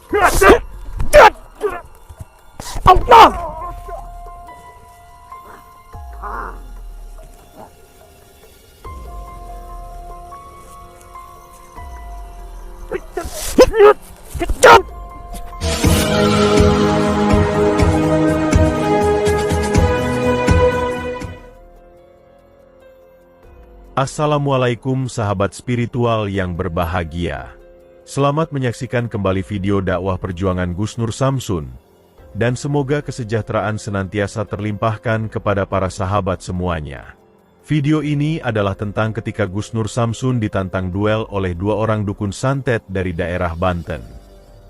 Allah! Assalamualaikum sahabat spiritual yang berbahagia. Selamat menyaksikan kembali video dakwah perjuangan Gus Nur Samsun. Dan semoga kesejahteraan senantiasa terlimpahkan kepada para sahabat semuanya. Video ini adalah tentang ketika Gus Nur Samsun ditantang duel oleh dua orang dukun santet dari daerah Banten.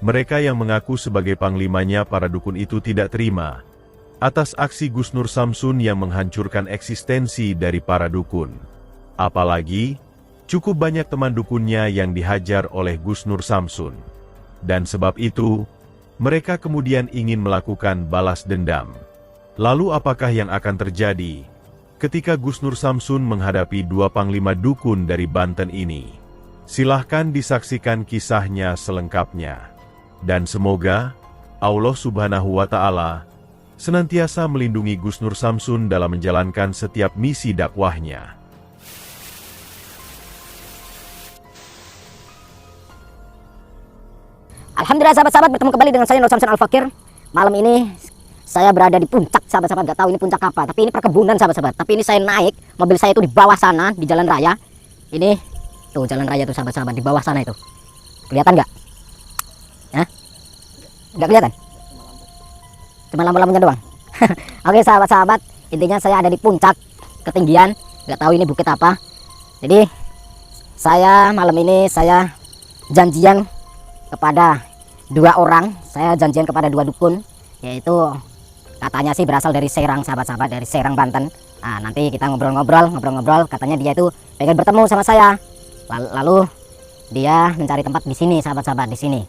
Mereka yang mengaku sebagai panglimanya para dukun itu tidak terima atas aksi Gus Nur Samsun yang menghancurkan eksistensi dari para dukun. Apalagi, cukup banyak teman dukunnya yang dihajar oleh Gus Nur Samsun. Dan sebab itu, mereka kemudian ingin melakukan balas dendam. Lalu apakah yang akan terjadi ketika Gus Nur Samsun menghadapi dua panglima dukun dari Banten ini? Silahkan disaksikan kisahnya selengkapnya. Dan semoga Allah Subhanahu wa Ta'ala senantiasa melindungi Gus Nur Samsun dalam menjalankan setiap misi dakwahnya. Alhamdulillah sahabat-sahabat, bertemu kembali dengan saya Nur Samsun Al-Fakir. Malam ini saya berada di puncak sahabat-sahabat, gak tahu ini puncak apa, tapi ini perkebunan sahabat-sahabat. Tapi ini saya naik, mobil saya itu di bawah sana, di jalan raya. Ini tuh jalan raya tuh sahabat-sahabat, di bawah sana itu. Kelihatan gak? Hah? Gak kelihatan? Cuma lampu-lampunya doang. Oke sahabat-sahabat, intinya saya ada di puncak ketinggian, gak tahu ini bukit apa. Jadi saya malam ini saya janjian kepada dua orang, saya janjian kepada dua dukun, yaitu katanya sih berasal dari Serang sahabat-sahabat, dari Serang Banten. Nah, nanti kita ngobrol-ngobrol, katanya dia itu pengen bertemu sama saya. Lalu dia mencari tempat di sini sahabat-sahabat, di sini.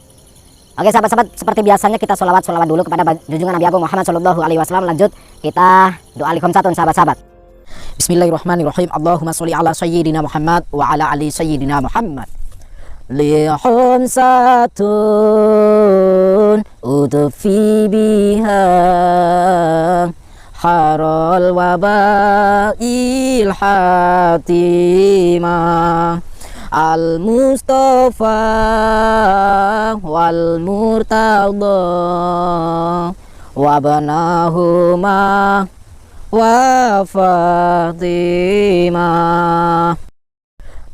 Oke sahabat-sahabat, seperti biasanya kita sholawat dulu kepada junjungan Nabi Agung Muhammad Shallallahu Alaihi Wasallam. Lanjut kita doa likhomsatun sahabat-sahabat. Bismillahirrahmanirrahim. Allahumma sholli ala sayyidina Muhammad wa ala ali sayyidina Muhammad. Lihomsatun utufi biha harol wabail hatimah al-Mustafa wal murtada wabanahuma wa Fatimah.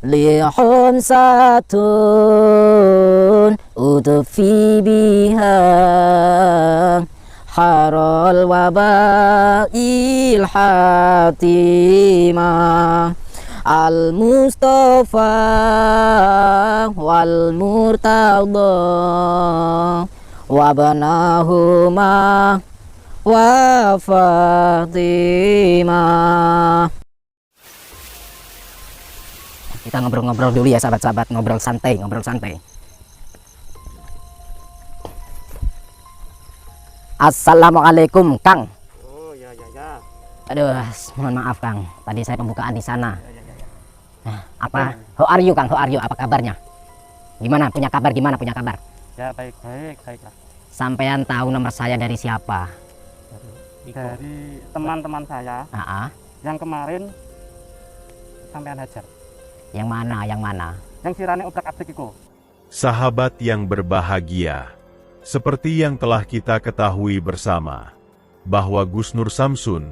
Lihomsatun utufi biha harol wabail hatimah al-Mustafa wal murtada wabanahuma wa Fatimah. Kita ngobrol-ngobrol dulu ya sahabat-sahabat, ngobrol santai. Assalamualaikum Kang. Oh ya. Aduh, mohon maaf Kang, tadi saya pembukaan di sana. Nah, apa? How are you Kang? How are you? Apa kabarnya? Gimana? Punya kabar? Ya baik lah. Sampean tahu nomor saya dari siapa? Dari teman-teman saya. Yang kemarin sampean hajar. Yang mana? Yang sirane obrak-abrik iku. Sahabat yang berbahagia, seperti yang telah kita ketahui bersama, bahwa Gus Nur Samsun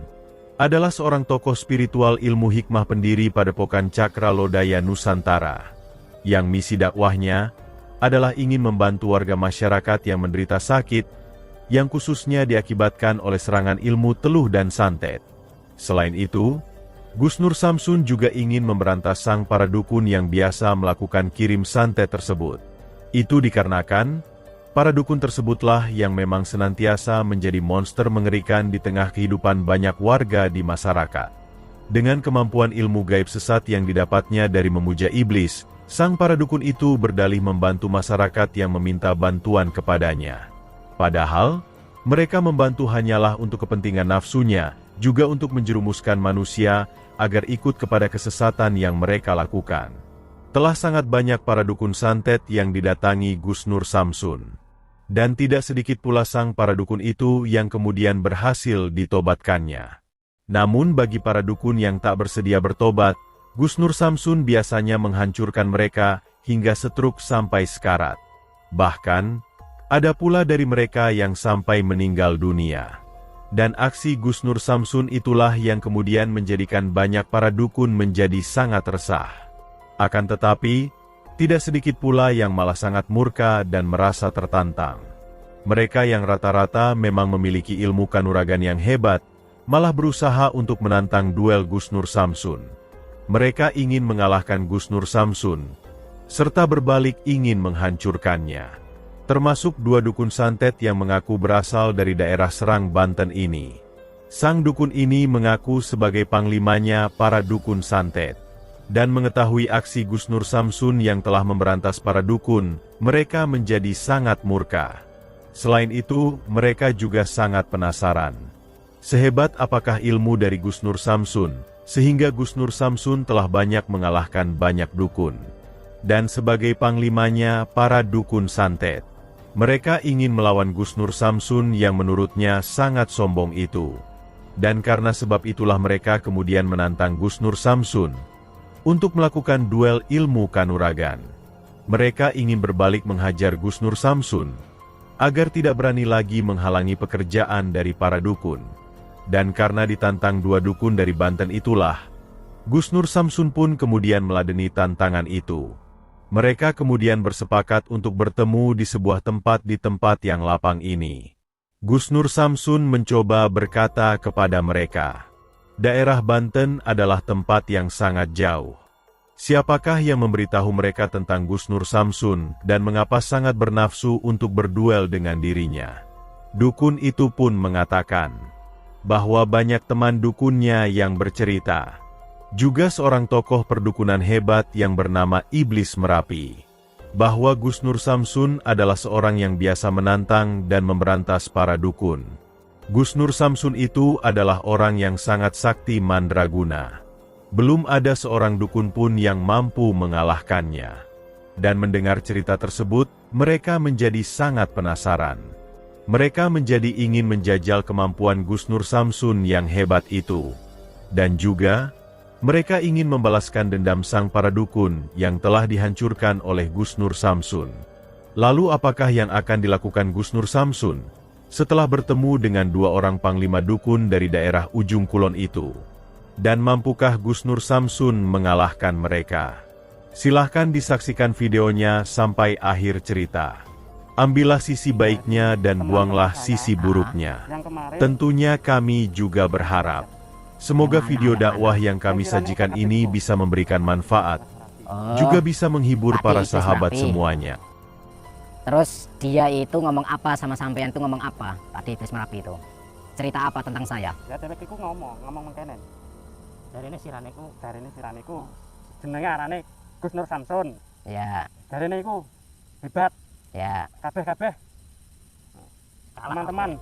adalah seorang tokoh spiritual ilmu hikmah pendiri Padepokan Cakra Lodaya Nusantara, yang misi dakwahnya adalah ingin membantu warga masyarakat yang menderita sakit, yang khususnya diakibatkan oleh serangan ilmu teluh dan santet. Selain itu, Gus Nur Samsun juga ingin memberantas sang para dukun yang biasa melakukan kirim santet tersebut. Itu dikarenakan, para dukun tersebutlah yang memang senantiasa menjadi monster mengerikan di tengah kehidupan banyak warga di masyarakat. Dengan kemampuan ilmu gaib sesat yang didapatnya dari memuja iblis, sang para dukun itu berdalih membantu masyarakat yang meminta bantuan kepadanya. Padahal, mereka membantu hanyalah untuk kepentingan nafsunya, juga untuk menjerumuskan manusia agar ikut kepada kesesatan yang mereka lakukan. Telah sangat banyak para dukun santet yang didatangi Gus Nur Samsun. Dan tidak sedikit pula sang para dukun itu yang kemudian berhasil ditobatkannya. Namun bagi para dukun yang tak bersedia bertobat, Gus Nur Samsun biasanya menghancurkan mereka hingga setruk sampai sekarat. Bahkan, ada pula dari mereka yang sampai meninggal dunia. Dan aksi Gus Nur Samsun itulah yang kemudian menjadikan banyak para dukun menjadi sangat resah. Akan tetapi, tidak sedikit pula yang malah sangat murka dan merasa tertantang. Mereka yang rata-rata memang memiliki ilmu kanuragan yang hebat, malah berusaha untuk menantang duel Gus Nur Samsun. Mereka ingin mengalahkan Gus Nur Samsun, serta berbalik ingin menghancurkannya. Termasuk dua dukun santet yang mengaku berasal dari daerah Serang, Banten ini. Sang dukun ini mengaku sebagai panglimanya para dukun santet. Dan mengetahui aksi Gus Nur Samsun yang telah memberantas para dukun, mereka menjadi sangat murka. Selain itu, mereka juga sangat penasaran. Sehebat apakah ilmu dari Gus Nur Samsun, sehingga Gus Nur Samsun telah banyak mengalahkan banyak dukun. Dan sebagai panglimanya para dukun santet, mereka ingin melawan Gus Nur Samsun yang menurutnya sangat sombong itu. Dan karena sebab itulah mereka kemudian menantang Gus Nur Samsun untuk melakukan duel ilmu kanuragan. Mereka ingin berbalik menghajar Gus Nur Samsun, agar tidak berani lagi menghalangi pekerjaan dari para dukun. Dan karena ditantang dua dukun dari Banten itulah, Gus Nur Samsun pun kemudian meladeni tantangan itu. Mereka kemudian bersepakat untuk bertemu di sebuah tempat di tempat yang lapang ini. Gus Nur Samsun mencoba berkata kepada mereka, daerah Banten adalah tempat yang sangat jauh. Siapakah yang memberitahu mereka tentang Gus Nur Samsun dan mengapa sangat bernafsu untuk berduel dengan dirinya? Dukun itu pun mengatakan bahwa banyak teman dukunnya yang bercerita. Juga seorang tokoh perdukunan hebat yang bernama Iblis Merapi, bahwa Gus Nur Samsun adalah seorang yang biasa menantang dan memberantas para dukun. Gus Nur Samsun itu adalah orang yang sangat sakti mandraguna. Belum ada seorang dukun pun yang mampu mengalahkannya. Dan mendengar cerita tersebut, mereka menjadi sangat penasaran. Mereka menjadi ingin menjajal kemampuan Gus Nur Samsun yang hebat itu. Dan juga, mereka ingin membalaskan dendam sang para dukun yang telah dihancurkan oleh Gus Nur Samsun. Lalu apakah yang akan dilakukan Gus Nur Samsun setelah bertemu dengan dua orang panglima dukun dari daerah ujung kulon itu? Dan mampukah Gus Nur Samsun mengalahkan mereka? Silahkan disaksikan videonya sampai akhir cerita. Ambillah sisi baiknya dan buanglah sisi buruknya. Tentunya kami juga berharap semoga video dakwah yang kami sajikan ini bisa memberikan manfaat, juga bisa menghibur para sahabat semuanya. Terus dia itu ngomong apa sama sampean itu ngomong apa, Pak Iblis Merapi itu? Cerita apa tentang saya? Ya dheweke iku ngomong mengkenen. Jarine sirane iku jenenge arane Gus Nur Samsun. Ya. Jarine iku hebat. Ya. Kabeh teman-teman.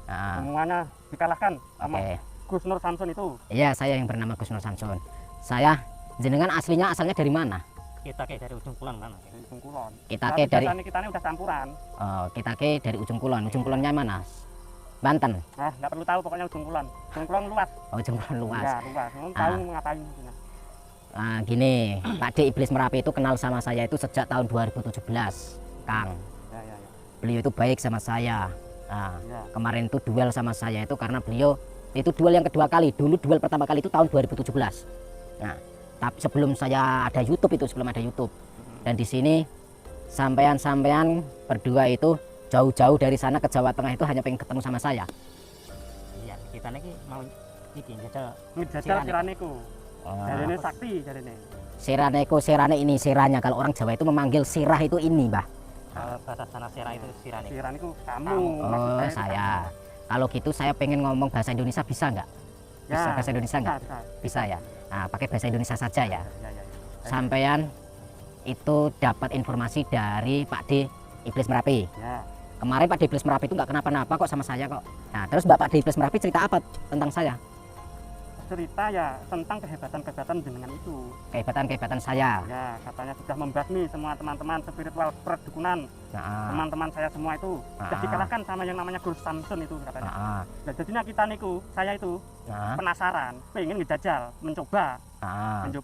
Semuanya dikalahkan sama Gus Nur Samsun itu. Iya, saya yang bernama Gus Nur Samsun. Saya jenengan asalnya dari mana? Kita dari ujung kulon mana? Ujung kulon. Kita dari kitane udah campuran. Oh, kita dari ujung kulon. Ujung kulonnya mana? Banten. Nah, nggak perlu tahu pokoknya ujung kulon. Ujung kulon luas. Oh, ujung kulon luas. Ya, luas. Tahu ngapain gitu. Gini, Pak Iblis Merapi itu kenal sama saya itu sejak tahun 2017, Kang. Ya. Beliau itu baik sama saya. Kemarin itu duel sama saya itu karena beliau itu duel yang kedua kali. Dulu duel pertama kali itu tahun 2017. Nah, tapi sebelum saya ada YouTube itu, sebelum ada YouTube. Dan di sini sampean berdua itu jauh-jauh dari sana ke Jawa Tengah itu hanya pengen ketemu sama saya. Iya, kita lagi mau iki jajal sirane iku. Jarine sakti jarine. Serane ini seranya. Kalau orang Jawa itu memanggil sirah itu ini, Mbah. Bahasa sana sirah itu sirane. Sirane iku kamu. Oh, saya. Kalau gitu saya pengen ngomong bahasa Indonesia bisa nggak? Bisa bahasa Indonesia nggak? Bisa ya. Nah, pakai bahasa Indonesia saja ya. Sampean itu dapat informasi dari Pak D Iblis Merapi. Ya. Kemarin Pak D Iblis Merapi itu nggak kenapa-napa kok sama saya kok. Nah, terus Bapak D Iblis Merapi cerita apa tentang saya? cerita ya tentang kehebatan-kehebatan jenengan itu. Kehebatan-kehebatan saya. Ya, katanya sudah membasmi semua teman-teman spiritual perdukunan. Nah, Teman-teman saya semua itu sudah dikalahkan sama yang namanya Gus Samsun itu katanya. nah, Nah, jadinya kita niku, saya itu nah, penasaran, pengen ngejajal, mencoba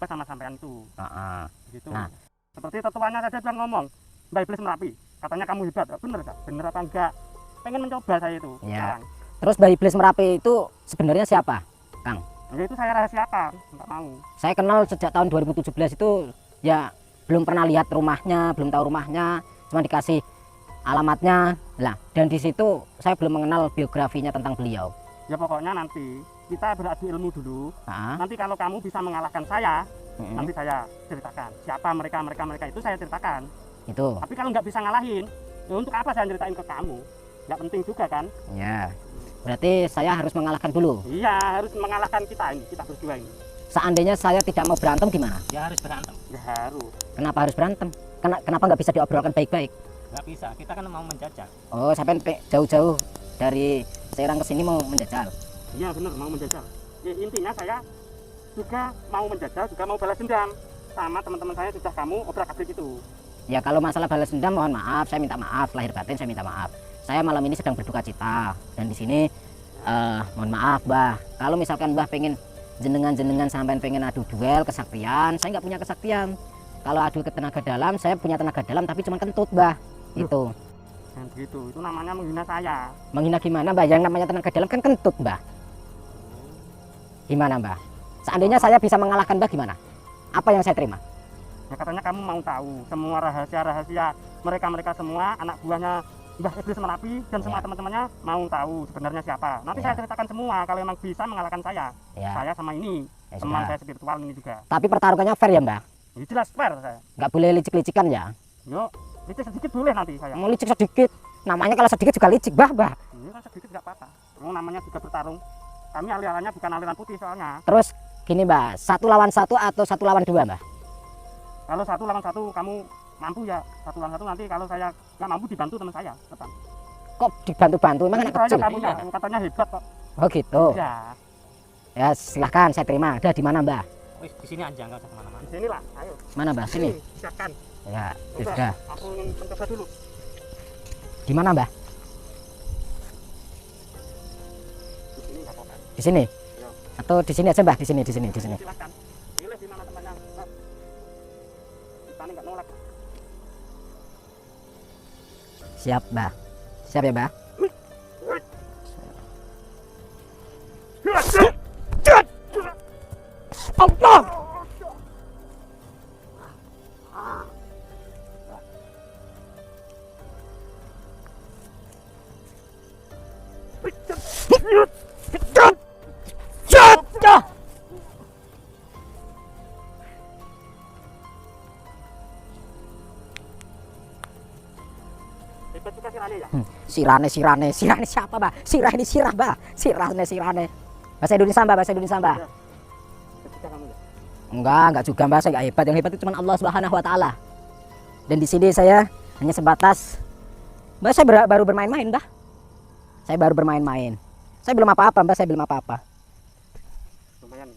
sama sampean itu. nah. Gitu. Nah. Seperti tetuanya saja bilang ngomong, Mbak Iblis Merapi, katanya kamu hebat. Bener gak? Bener apa enggak? Pengen mencoba saya itu. Ya. Sekarang. Terus Mbah Iblis Merapi itu sebenarnya siapa? Ya itu saya rahasiakan, enggak mau. Saya kenal sejak tahun 2017 itu ya belum pernah lihat rumahnya, belum tahu rumahnya, cuma dikasih alamatnya. Lah, dan di situ saya belum mengenal biografinya tentang beliau. Ya pokoknya nanti kita beradu ilmu dulu. Nah, Nanti kalau kamu bisa mengalahkan saya, mm, nanti saya ceritakan. Siapa mereka itu saya ceritakan. itu. Tapi kalau nggak bisa ngalahin, ya untuk apa saya ceritain ke kamu? Nggak penting juga kan? Ya. Berarti saya harus mengalahkan dulu. Iya, harus mengalahkan kita ini, kita berdua ini. Seandainya saya tidak mau berantem gimana? Ya harus berantem. Ya harus. Kenapa harus berantem? Kenapa nggak bisa diobrolkan baik-baik? Nggak bisa, kita kan mau menjajah. Oh, sampai jauh-jauh dari Serang ke sini mau menjajal. Iya benar, mau menjajal. Ya, intinya saya juga mau menjajal, juga mau balas dendam sama teman-teman saya sudah kamu obrak-abrik itu. Ya kalau masalah balas dendam mohon maaf, saya minta maaf, lahir batin saya minta maaf. Saya malam ini sedang berduka cita dan di sini mohon maaf Mbah. Kalau misalkan Mbah pengen jenengan sampai pengen adu duel kesaktian, saya nggak punya kesaktian. Kalau adu ke tenaga dalam, saya punya tenaga dalam tapi cuma kentut Mbah. Itu. Dan begitu, itu namanya menghina saya. Menghina gimana Mbah? Yang namanya tenaga dalam kan kentut Mbah. Gimana Mbah? Seandainya saya bisa mengalahkan Mbah gimana? Apa yang saya terima? Ya katanya kamu mau tahu semua rahasia-rahasia mereka semua, anak buahnya Mbah Iblis Merapi dan semua Ya. teman-temannya mau tahu sebenarnya siapa. Nanti Ya. saya ceritakan semua kalau memang bisa mengalahkan saya. Ya. Saya sama ini, Ya teman sudah. saya spiritual ini juga. Tapi pertarungannya fair ya Mbah? Ini jelas fair saya. Nggak boleh licik-licikan ya? Yuk, itu sedikit boleh nanti saya. Mau licik sedikit. Namanya kalau sedikit juga licik Mbah. Ini kan sedikit nggak apa-apa. Namanya juga bertarung. Kami alirannya bukan aliran putih soalnya. Terus gini Mbah, 1 lawan 1 atau 1 lawan 2 Mbah? Kalau 1 lawan 1 kamu mampu ya, 1 lawan 1 nanti kalau saya nggak mampu dibantu teman saya. Depan. Kok dibantu-bantu? Emang anak Soalnya kecil? kamu ya, katanya hebat kok. Oh gitu. Ya, Ya silahkan saya terima. Ada di mana Mbah? Wis di sini aja nggak usah kemana-mana. di sini lah. Ayo. Mana Mbah? Sini. Siapkan. Ya, Coba, sudah. aku ingin mencoba dulu. Di mana Mbah? Di sini nggak apa-apa. Di sini. Ya. Atau di sini aja Mbah? Di sini. Silakan. Pilih di mana temannya. Mbak. Kita ini nggak nolak. Siap Mbah. Siap ya Mbah? Allah! Hebat juga Sirane ya. Sirane siapa Mbah? Sirah ini sirah Mbah. Sirane. Bahasa Indonesia Mbah, bahasa Indonesia Mbah. Hebat juga kamu ya. Enggak juga Mbah, saya enggak hebat. Yang hebat itu cuma Allah Subhanahu wa taala. Dan di sini saya hanya sebatas Mbah, saya baru bermain-main, Mbah. Saya baru bermain-main. Saya belum apa-apa, Mbah, saya belum apa-apa. Lumayan.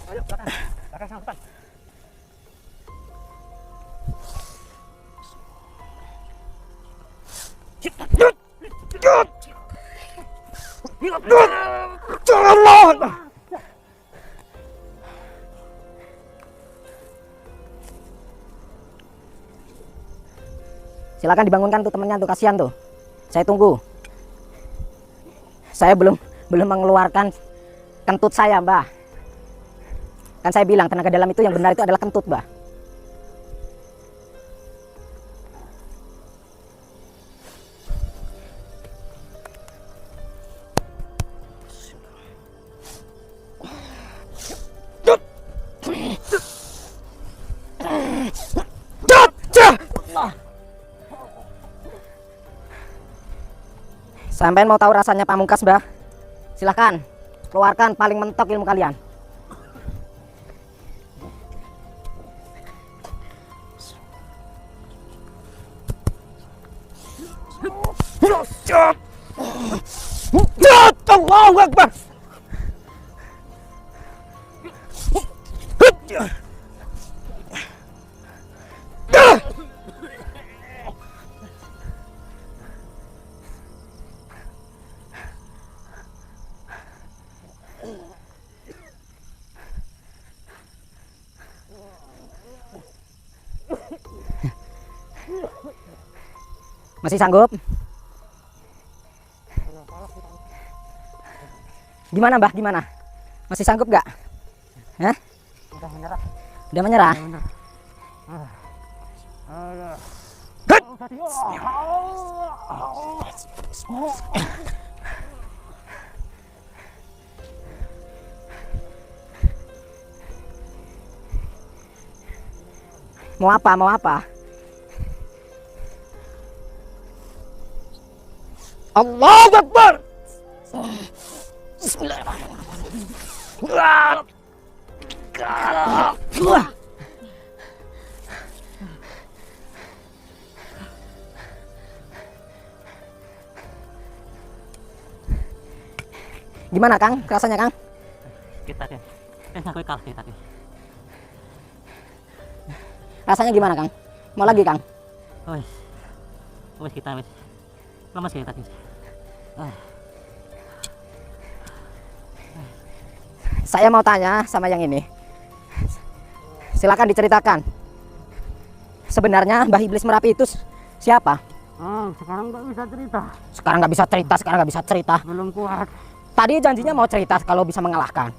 Ayo, belakang. Belakang sama depan. Silakan dibangunkan tuh temennya tuh, kasihan tuh. Saya tunggu. Saya belum mengeluarkan kentut saya, Mbah. Kan saya bilang tenaga dalam itu yang benar itu adalah kentut, Mbah. Sampai mau tahu rasanya pamungkas, Mbah? Silahkan keluarkan paling mentok ilmu kalian. Allahu Akbar. Masih sanggup? Gimana Mbah? Gimana? Masih sanggup gak? Hah? Udah menyerah. Udah menyerah? Mau apa? Mau apa? Allahu Akbar. Bismillahirrahmanirrahim. Gimana Kang? Rasanya Kang? Kita deh. Aku kalah kita deh. Rasanya gimana Kang? Mau lagi Kang? Wes kita wes. Lemas kita tadi. Saya mau tanya sama yang ini. Silakan diceritakan. Sebenarnya Mbah Iblis Merapi itu siapa? Sekarang nggak bisa cerita. Sekarang nggak bisa cerita, sekarang nggak bisa cerita. Belum kuat. Tadi janjinya mau cerita kalau bisa mengalahkan.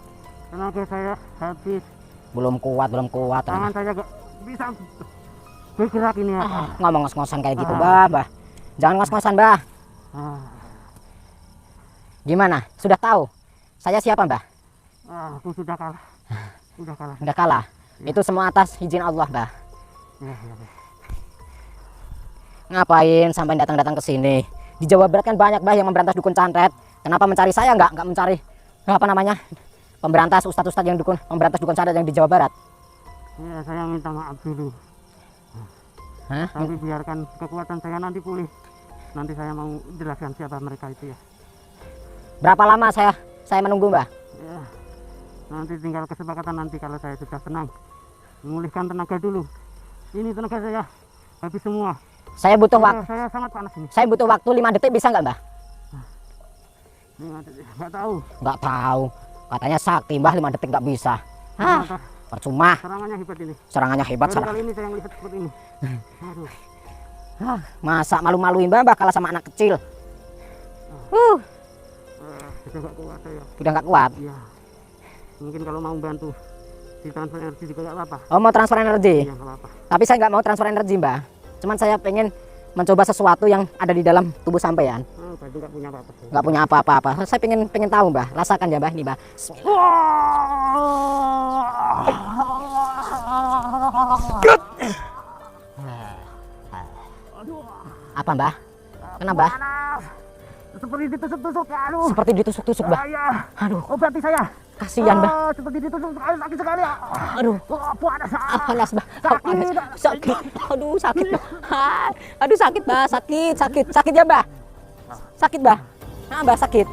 Tenaga saya habis. Belum kuat, belum kuat. Tangan saya nggak bisa bergerak ini ya. Ngomong ngos-ngosan kayak gitu, Mbah. Jangan ngos-ngosan, Mbah. Gimana? Sudah tahu saya siapa, Mbah? Aku sudah kalah. Sudah kalah. Udah kalah. Itu semua atas izin Allah, Mbah. Ya. Ngapain sampai datang-datang ke sini? Di Jawa Barat kan banyak, Mbah, yang memberantas dukun santet. Kenapa mencari saya nggak mencari apa namanya? Pemberantas ustadz-ustadz yang memberantas dukun santet yang di Jawa Barat? Ya, saya minta maaf dulu. Hah? Tapi biarkan kekuatan saya nanti pulih. Nanti saya mau jelaskan siapa mereka itu ya. Berapa lama saya menunggu, Mbah? Ya. Nanti tinggal kesepakatan nanti kalau saya sudah tenang. Memulihkan tenaga dulu. Ini tenaga saya habis semua. Saya butuh waktu. Saya sangat panas ini. Saya butuh waktu 5 detik, bisa nggak, Mbah? Nggak tahu. Nggak tahu. Katanya sakti, Mbah, 5 detik nggak bisa. Percuma. Serangannya hebat ini. Serangannya hebat. Baru kali ini saya lihat seperti ini. Aduh. Masa malu-maluin Mbah kalah sama anak kecil? Sudah nggak kuat saya. Udah nggak kuat. Iya. Mungkin kalau mau bantu di transfer energi juga nggak apa-apa. Oh, mau transfer energi? Iya, nggak apa-apa. Tapi saya nggak mau transfer energi, Mbah. Cuman saya pengen mencoba sesuatu yang ada di dalam tubuh sampean. Berarti nggak punya apa-apa. Nggak punya apa-apa. Saya pengen tahu, Mbah. Rasakan ya, Mbah. Nih, Mbah. Apa, Mbah? Kenapa? Seperti ditusuk-tusuk ya, aduh. Seperti ditusuk-tusuk, Mbah. Aduh, Obati saya. kasihan, Mbah. Seperti ditusuk sekali, sakit sekali ya. Aduh, Panas. panas, Mbah. Sakit. Aduh, sakit, Mbah. Aduh, sakit, Mbah. Sakit ya, Mbah. Sakit, Mbah. Mbah, sakit.